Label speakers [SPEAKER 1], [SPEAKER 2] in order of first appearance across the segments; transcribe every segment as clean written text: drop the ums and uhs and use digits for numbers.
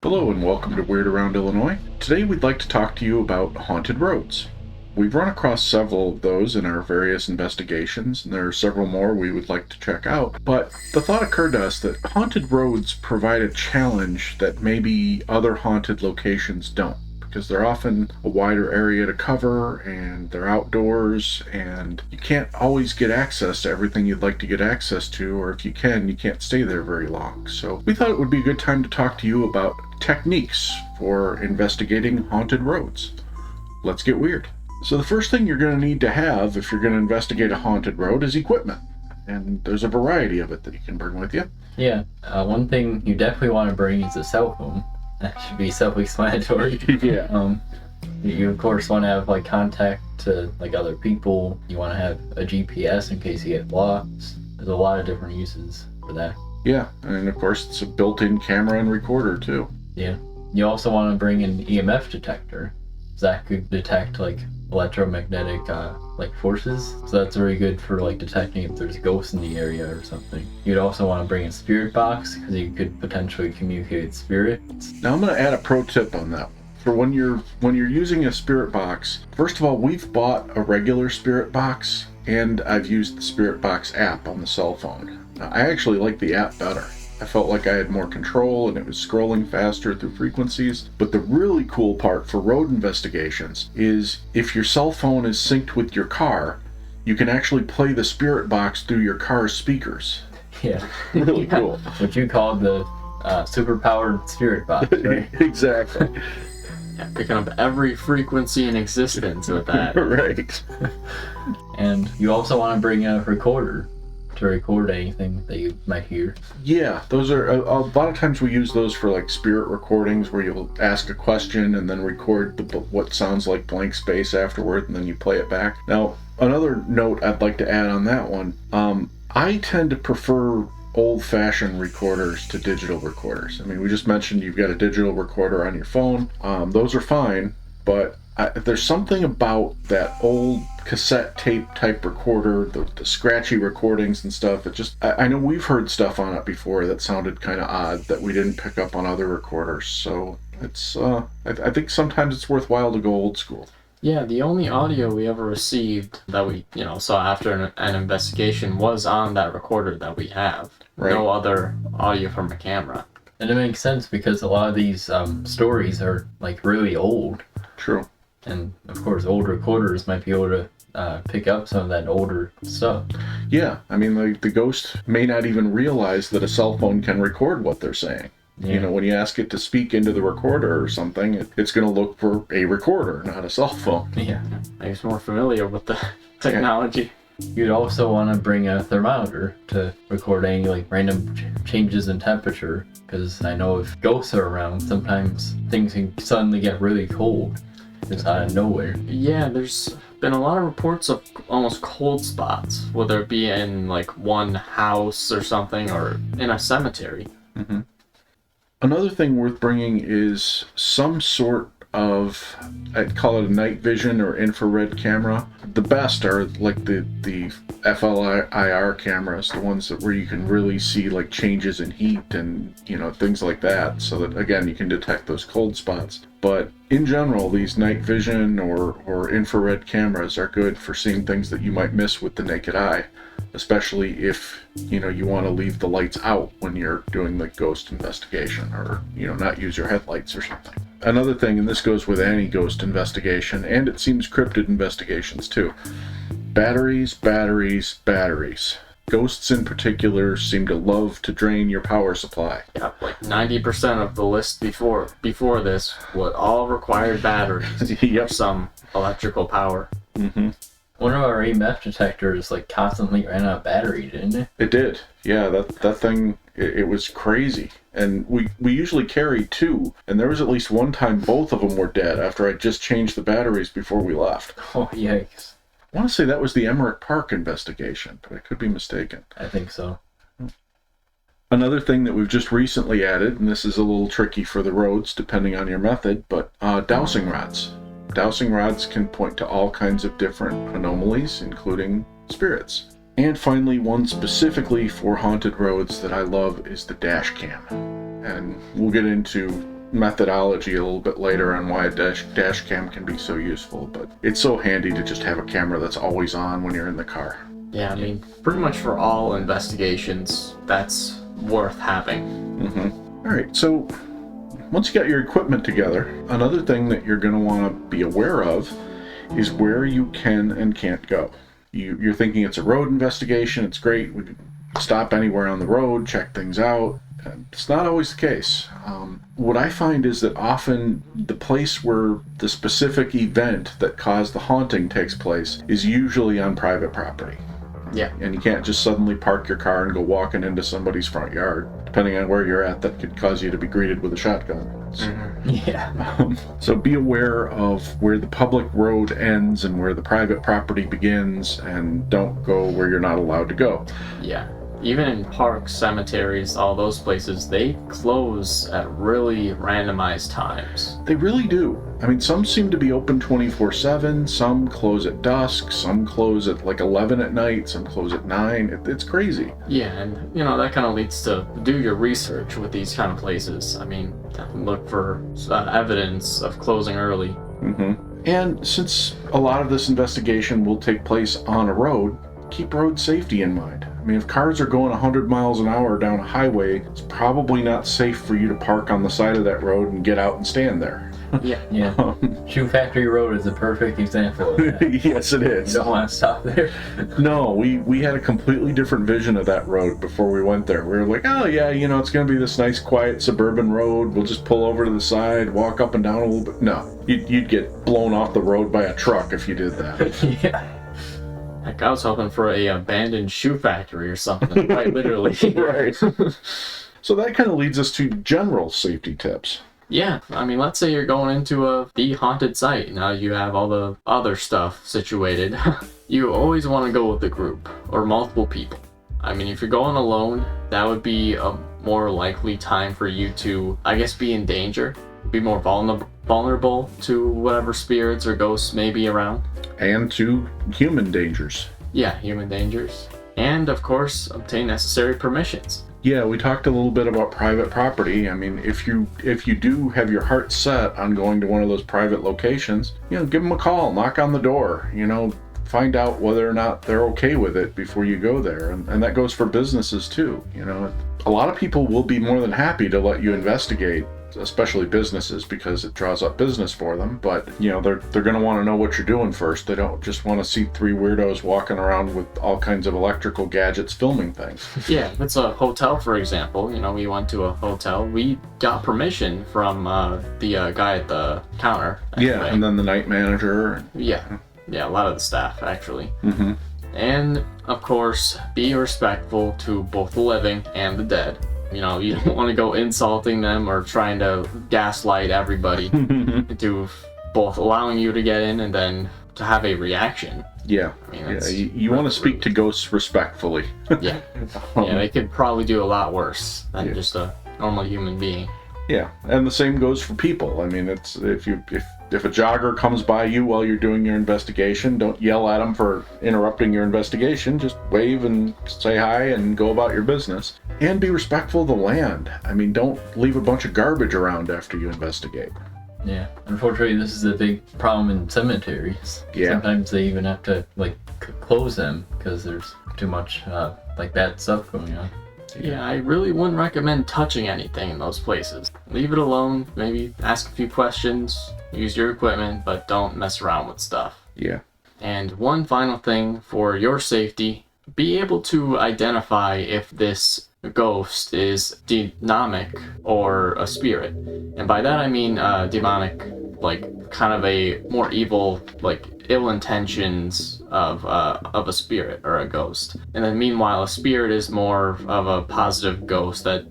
[SPEAKER 1] Hello and welcome to Weird Around Illinois. Today we'd like to talk to you about haunted roads. We've run across several of those in our various investigations, and there are several more we would like to check out. But the thought occurred to us that haunted roads provide a challenge that maybe other haunted locations don't, because they're often a wider area to cover, and they're outdoors, and you can't always get access to everything you'd like to get access to, or if you can, you can't stay there very long. So we thought it would be a good time to talk to you about techniques for investigating haunted roads. Let's get weird. So the first thing you're going to need to have if you're going to investigate a haunted road is equipment. And there's a variety of it that you can bring with you.
[SPEAKER 2] Yeah, one thing you definitely want to bring is a cell phone. That should be self-explanatory.
[SPEAKER 1] Yeah.
[SPEAKER 2] You of course want to have like contact to like other people. You want to have a GPS in case you get lost. There's a lot of different uses for that.
[SPEAKER 1] Yeah, and of course it's a built-in camera and recorder too.
[SPEAKER 2] Yeah. You also want to bring an EMF detector. That could detect like electromagnetic like forces. So that's very good for like detecting if there's ghosts in the area or something. You'd also want to bring a spirit box because you could potentially communicate with spirits.
[SPEAKER 1] Now I'm going to add a pro tip on that. For when you're using a spirit box, first of all, we've bought a regular spirit box and I've used the spirit box app on the cell phone. Now, I actually like the app better. I felt like I had more control and it was scrolling faster through frequencies. But the really cool part for road investigations is if your cell phone is synced with your car, you can actually play the spirit box through your car's speakers.
[SPEAKER 2] Yeah.
[SPEAKER 1] Really cool.
[SPEAKER 2] What you call the super-powered spirit box, right?
[SPEAKER 1] Exactly.
[SPEAKER 3] Yeah, picking up every frequency in existence with that.
[SPEAKER 1] Right.
[SPEAKER 2] And you also want to bring a recorder to record anything that you might hear.
[SPEAKER 1] Yeah, those are a lot of times we use those for like spirit recordings where you'll ask a question and then record what sounds like blank space afterward, and then you play it back. Now, another note I'd like to add on that one, I tend to prefer old-fashioned recorders to digital recorders. I mean, we just mentioned you've got a digital recorder on your phone. Those are fine, but there's something about that old cassette tape type recorder, the scratchy recordings and stuff. It just, I know we've heard stuff on it before that sounded kind of odd that we didn't pick up on other recorders. So it's, I think sometimes it's worthwhile to go old school.
[SPEAKER 3] Yeah, the only audio we ever received that we, saw after an investigation was on that recorder that we have.
[SPEAKER 1] Right.
[SPEAKER 3] No other audio from a camera.
[SPEAKER 2] And it makes sense because a lot of these stories are like really old.
[SPEAKER 1] True.
[SPEAKER 2] And of course, old recorders might be able to pick up some of that older stuff.
[SPEAKER 1] Yeah, I mean, the ghost may not even realize that a cell phone can record what they're saying. Yeah. You know, when you ask it to speak into the recorder or something, it's going to look for a recorder, not a cell phone.
[SPEAKER 2] Yeah.
[SPEAKER 3] It's more familiar with the technology.
[SPEAKER 2] You'd also want to bring a thermometer to record any like random changes in temperature, because I know if ghosts are around, sometimes things can suddenly get really cold. Just out of nowhere.
[SPEAKER 3] Yeah, there's been a lot of reports of almost cold spots, whether it be in like one house or something or in a cemetery.
[SPEAKER 1] Mm-hmm. Another thing worth bringing is some sort of, I'd call it a night vision or infrared camera. The best are like the FLIR cameras, the ones where you can really see like changes in heat and things like that, so that again you can detect those cold spots. But in general, these night vision or infrared cameras are good for seeing things that you might miss with the naked eye, especially if you want to leave the lights out when you're doing the ghost investigation, or not use your headlights or something. Another thing, and this goes with any ghost investigation, and it seems cryptid investigations too: batteries, batteries, batteries. Ghosts in particular seem to love to drain your power supply.
[SPEAKER 3] Yeah, like 90% of the list before this would all require batteries.
[SPEAKER 1] Yep.
[SPEAKER 3] For some electrical power.
[SPEAKER 1] Mm-hmm.
[SPEAKER 2] One of our EMF detectors like constantly ran out of battery, didn't it?
[SPEAKER 1] It did. Yeah, that thing, it was crazy. And we usually carry two, and there was at least one time both of them were dead after I just changed the batteries before we left.
[SPEAKER 2] Oh, yikes.
[SPEAKER 1] I want to say that was the Emmerich Park investigation, but I could be mistaken.
[SPEAKER 2] I think so.
[SPEAKER 1] Another thing that we've just recently added, and this is a little tricky for the roads depending on your method, but dowsing rods. Dowsing rods can point to all kinds of different anomalies, including spirits. And finally, one specifically for haunted roads that I love is the dash cam. And we'll get into methodology a little bit later on why a dash cam can be so useful, but it's so handy to just have a camera that's always on when you're in the car.
[SPEAKER 3] Yeah, I mean, pretty much for all investigations, that's worth having.
[SPEAKER 1] All right, so once you got your equipment together, another thing that you're going to want to be aware of is where you can and can't go. You're thinking it's a road investigation, it's great, we can stop anywhere on the road, check things out. It's not always the case. What I find is that often the place where the specific event that caused the haunting takes place is usually on private property.
[SPEAKER 3] Yeah.
[SPEAKER 1] And you can't just suddenly park your car and go walking into somebody's front yard. Depending on where you're at, that could cause you to be greeted with a shotgun.
[SPEAKER 2] Yeah.
[SPEAKER 1] So be aware of where the public road ends and where the private property begins, and don't go where you're not allowed to go.
[SPEAKER 3] Yeah. Even in parks, cemeteries, all those places, they close at really randomized times.
[SPEAKER 1] They really do. I mean, some seem to be open 24/7, some close at dusk, some close at like 11 at night, some close at 9. It's crazy.
[SPEAKER 3] Yeah, and that kind of leads to do your research with these kind of places. I mean, look for evidence of closing early.
[SPEAKER 1] And since a lot of this investigation will take place on a road, keep road safety in mind. I mean, if cars are going 100 miles an hour down a highway, it's probably not safe for you to park on the side of that road and get out and stand there.
[SPEAKER 3] Yeah.
[SPEAKER 2] Yeah. Shoe Factory Road is a perfect example of that.
[SPEAKER 1] Yes, it is.
[SPEAKER 2] You don't want to stop there.
[SPEAKER 1] No, we had a completely different vision of that road before we went there. We were like, oh yeah, it's going to be this nice, quiet suburban road. We'll just pull over to the side, walk up and down a little bit. No, you'd get blown off the road by a truck if you did that.
[SPEAKER 2] Yeah.
[SPEAKER 3] Heck, I was hoping for a abandoned shoe factory or something, quite literally.
[SPEAKER 1] Right. So that kind of leads us to general safety tips.
[SPEAKER 3] Yeah, I mean, let's say you're going into the haunted site. Now you have all the other stuff situated. You always want to go with a group or multiple people. I mean, if you're going alone, that would be a more likely time for you to, I guess, be in danger, be more vulnerable to whatever spirits or ghosts may be around.
[SPEAKER 1] And to human dangers.
[SPEAKER 3] Yeah, human dangers. And, of course, obtain necessary permissions.
[SPEAKER 1] Yeah, we talked a little bit about private property. I mean, if you do have your heart set on going to one of those private locations, give them a call, knock on the door, find out whether or not they're okay with it before you go there. And that goes for businesses too. A lot of people will be more than happy to let you investigate, especially businesses, because it draws up business for them. But they're going to want to know what you're doing first. They don't just want to see 3 weirdos walking around with all kinds of electrical gadgets filming things.
[SPEAKER 3] Yeah, if it's a hotel, for example, we went to a hotel, we got permission from the guy at the counter.
[SPEAKER 1] Yeah, and then the night manager.
[SPEAKER 3] Yeah, a lot of the staff, actually. And, of course, be respectful to both the living and the dead. You don't want to go insulting them or trying to gaslight everybody into both allowing you to get in and then to have a reaction.
[SPEAKER 1] Yeah.
[SPEAKER 3] I mean,
[SPEAKER 1] you want to speak to ghosts respectfully.
[SPEAKER 3] Yeah. Yeah, they could probably do a lot worse than just a normal human being.
[SPEAKER 1] Yeah, and the same goes for people. I mean, it's if a jogger comes by you while you're doing your investigation, don't yell at them for interrupting your investigation. Just wave and say hi and go about your business. And be respectful of the land. I mean, don't leave a bunch of garbage around after you investigate.
[SPEAKER 2] Yeah, unfortunately, this is a big problem in cemeteries.
[SPEAKER 1] Yeah.
[SPEAKER 2] Sometimes they even have to close them because there's too much bad stuff going on.
[SPEAKER 3] Yeah, I really wouldn't recommend touching anything in those places. Leave it alone, maybe ask a few questions, use your equipment, but don't mess around with stuff.
[SPEAKER 1] Yeah.
[SPEAKER 3] And one final thing for your safety, be able to identify if this ghost is demonic or a spirit. And by that I mean demonic, kind of a more evil, ill intentions of a spirit or a ghost. And then meanwhile, a spirit is more of a positive ghost that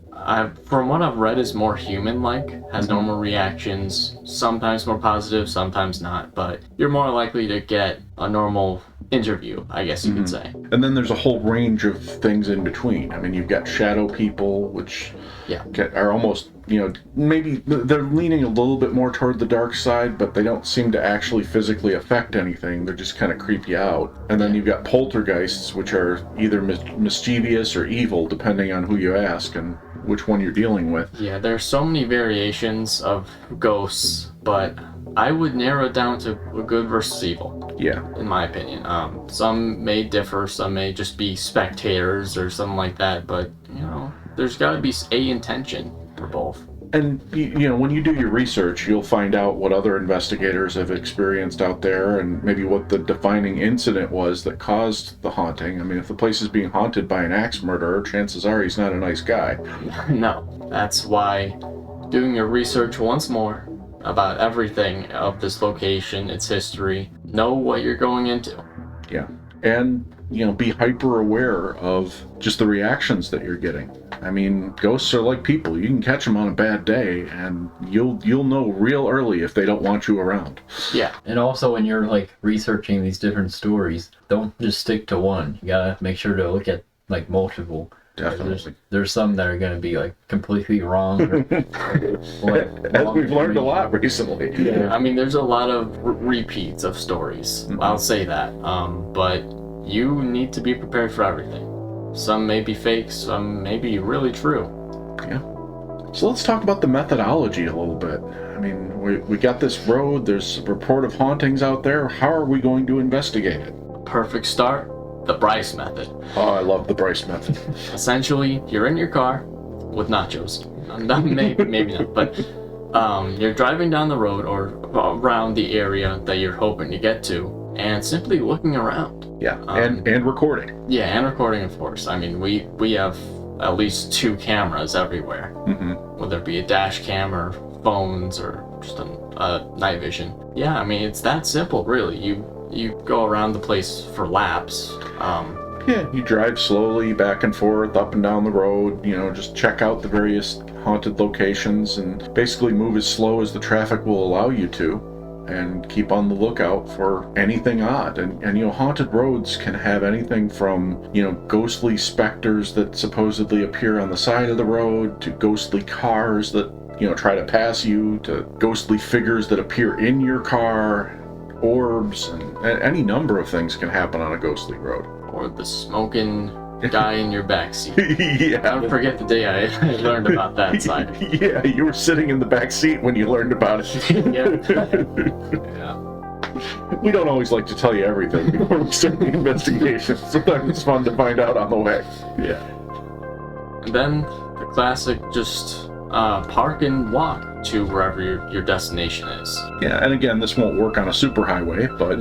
[SPEAKER 3] from what I've read is more human-like, has normal reactions, sometimes more positive, sometimes not, but you're more likely to get a normal interview, I guess you could say.
[SPEAKER 1] And then there's a whole range of things in between. I mean, you've got shadow people, which are almost, maybe they're leaning a little bit more toward the dark side, but they don't seem to actually physically affect anything. They're just kind of creep you out. And then you've got poltergeists, which are either mischievous or evil, depending on who you ask. And which one you're dealing with.
[SPEAKER 3] Yeah, there's so many variations of ghosts, but I would narrow it down to good versus evil.
[SPEAKER 1] Yeah.
[SPEAKER 3] In my opinion. Some may differ, some may just be spectators or something like that, but, there's got to be a intention for both.
[SPEAKER 1] And, when you do your research, you'll find out what other investigators have experienced out there and maybe what the defining incident was that caused the haunting. I mean, if the place is being haunted by an axe murderer, chances are he's not a nice guy.
[SPEAKER 3] No, that's why doing your research once more about everything of this location, its history, know what you're going into.
[SPEAKER 1] Yeah. And, be hyper aware of just the reactions that you're getting. I mean, ghosts are like people. You can catch them on a bad day, and you'll know real early if they don't want you around.
[SPEAKER 3] Yeah.
[SPEAKER 2] And also, when you're like researching these different stories, don't just stick to one. You gotta make sure to look at like multiple.
[SPEAKER 1] Definitely.
[SPEAKER 2] There's some that are gonna be like completely wrong.
[SPEAKER 1] As we've learned a lot recently.
[SPEAKER 3] Yeah. I mean, there's a lot of repeats of stories. Mm-hmm. I'll say that. But you need to be prepared for everything. Some may be fake, some may be really true.
[SPEAKER 1] Yeah. So let's talk about the methodology a little bit. I mean, we got this road, there's a report of hauntings out there. How are we going to investigate it?
[SPEAKER 3] Perfect start, the Bryce method.
[SPEAKER 1] Oh, I love the Bryce method.
[SPEAKER 3] Essentially, you're in your car with nachos. Maybe not, but you're driving down the road or around the area that you're hoping to get to, and simply looking around.
[SPEAKER 1] Yeah, and recording.
[SPEAKER 3] Yeah, and recording, of course. I mean, we have at least 2 cameras everywhere.
[SPEAKER 1] Mm-hmm.
[SPEAKER 3] Whether it be a dash cam or phones or just a night vision. Yeah, I mean, it's that simple, really. You go around the place for laps.
[SPEAKER 1] Yeah, you drive slowly back and forth, up and down the road, just check out the various haunted locations and basically move as slow as the traffic will allow you to. And keep on the lookout for anything odd. And haunted roads can have anything from, ghostly specters that supposedly appear on the side of the road, to ghostly cars that, try to pass you, to ghostly figures that appear in your car, orbs, and any number of things can happen on a ghostly road.
[SPEAKER 3] Or the smoking guy in your backseat.
[SPEAKER 1] Yeah.
[SPEAKER 3] Don't forget the day I learned about that side.
[SPEAKER 1] Yeah, you were sitting in the back seat when you learned about it.
[SPEAKER 3] Yeah.
[SPEAKER 1] We don't always like to tell you everything before we start the investigation. Sometimes it's fun to find out on the way.
[SPEAKER 3] Yeah. And then the classic just park and walk to wherever your destination is.
[SPEAKER 1] Yeah, and again, this won't work on a superhighway, but...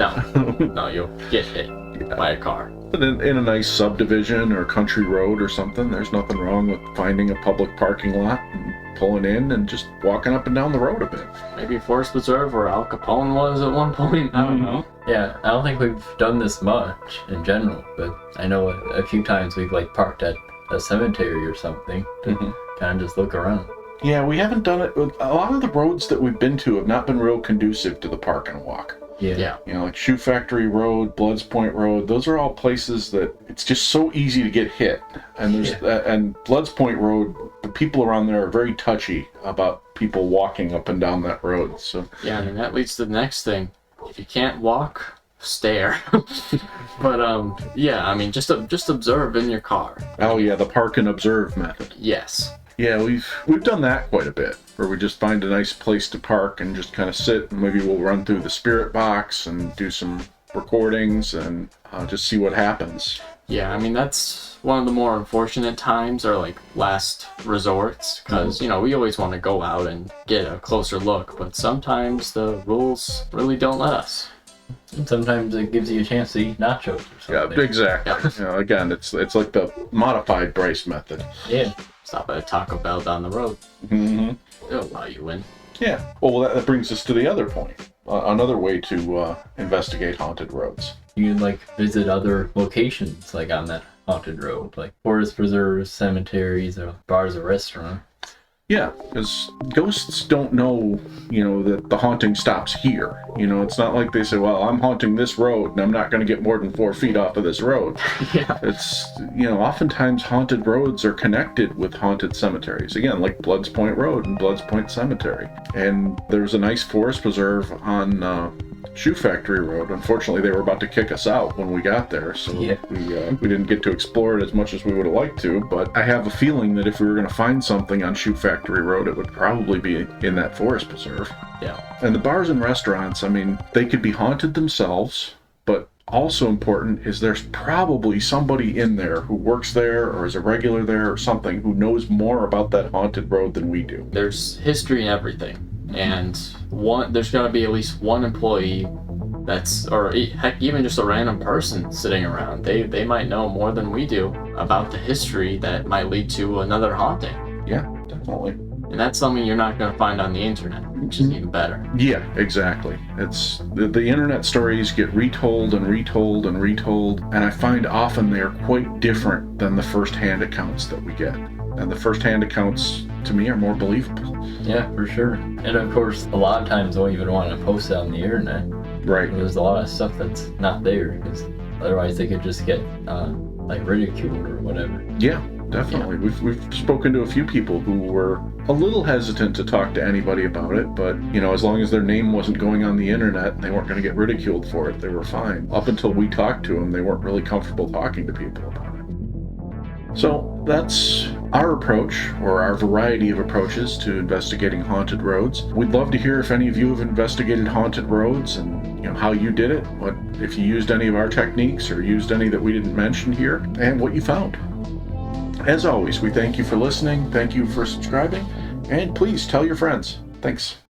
[SPEAKER 3] No, you'll get hit by a car.
[SPEAKER 1] But in a nice subdivision or country road or something, there's nothing wrong with finding a public parking lot and pulling in and just walking up and down the road a bit.
[SPEAKER 3] Maybe Forest Preserve where Al Capone was at one point. I don't know.
[SPEAKER 2] Yeah, I don't think we've done this much in general, but I know a few times we've like parked at a cemetery or something to kind of just look around.
[SPEAKER 1] Yeah, we haven't done it. A lot of the roads that we've been to have not been real conducive to the park and walk.
[SPEAKER 3] Yeah.
[SPEAKER 1] Like Shoe Factory Road, Bloods Point Road, those are all places that it's just so easy to get hit. And and Bloods Point Road, the people around there are very touchy about people walking up and down that road. So
[SPEAKER 3] yeah, I mean that leads to the next thing. If you can't walk, stare. But yeah, I mean just observe in your car.
[SPEAKER 1] Oh yeah, the park and observe method.
[SPEAKER 3] Yes.
[SPEAKER 1] Yeah, we've done that quite a bit, where we just find a nice place to park and just kind of sit, and maybe we'll run through the spirit box and do some recordings and just see what happens.
[SPEAKER 3] Yeah, I mean that's one of the more unfortunate times, or like last resorts, because we always want to go out and get a closer look, but sometimes the rules really don't let us.
[SPEAKER 2] And sometimes it gives you a chance to eat nachos or something.
[SPEAKER 1] Yeah, exactly. Again, it's like the modified Bryce method.
[SPEAKER 2] Yeah.
[SPEAKER 3] Stop at a Taco Bell down the road.
[SPEAKER 1] Mm-hmm.
[SPEAKER 3] They'll allow you in.
[SPEAKER 1] Yeah. Well, that brings us to the other point. Another way to investigate haunted roads.
[SPEAKER 2] You can like visit other locations like on that haunted road, like forest preserves, cemeteries, or bars or restaurants.
[SPEAKER 1] Yeah, because ghosts don't know, that the haunting stops here. It's not like they say, well, I'm haunting this road and I'm not going to get more than 4 feet off of this road.
[SPEAKER 3] Yeah.
[SPEAKER 1] It's, oftentimes haunted roads are connected with haunted cemeteries. Again, like Bloods Point Road and Bloods Point Cemetery. And there's a nice forest preserve on Shoe Factory Road. Unfortunately, they were about to kick us out when we got there, so
[SPEAKER 2] Yeah.
[SPEAKER 1] we didn't get to explore it as much as we would have liked to. But I have a feeling that if we were going to find something on Shoe Factory Road, it would probably be in that forest preserve.
[SPEAKER 2] Yeah.
[SPEAKER 1] And the bars and restaurants, I mean, they could be haunted themselves, but also important is there's probably somebody in there who works there or is a regular there or something who knows more about that haunted road than we do.
[SPEAKER 3] There's history in everything, and there's got to be at least one employee heck, even just a random person sitting around. They might know more than we do about the history that might lead to another haunting.
[SPEAKER 1] Yeah, definitely.
[SPEAKER 3] And that's something you're not going to find on the internet, which is even better.
[SPEAKER 1] Yeah, exactly. It's the internet stories get retold and retold and retold, and I find often they are quite different than the first-hand accounts that we get. And the first-hand accounts, to me, are more believable.
[SPEAKER 2] Yeah, for sure. And of course, a lot of times don't even want to post it on the internet.
[SPEAKER 1] Right.
[SPEAKER 2] There's a lot of stuff that's not there, because otherwise they could just get like ridiculed or whatever.
[SPEAKER 1] Yeah, definitely. We've spoken to a few people who were a little hesitant to talk to anybody about it, but as long as their name wasn't going on the internet and they weren't going to get ridiculed for it, they were fine. Up until we talked to them, they weren't really comfortable talking to people about it. So that's our approach, or our variety of approaches to investigating haunted roads. We'd love to hear if any of you have investigated haunted roads and how you did it, if you used any of our techniques or used any that we didn't mention here, and what you found. As always, we thank you for listening, thank you for subscribing, and please tell your friends. Thanks.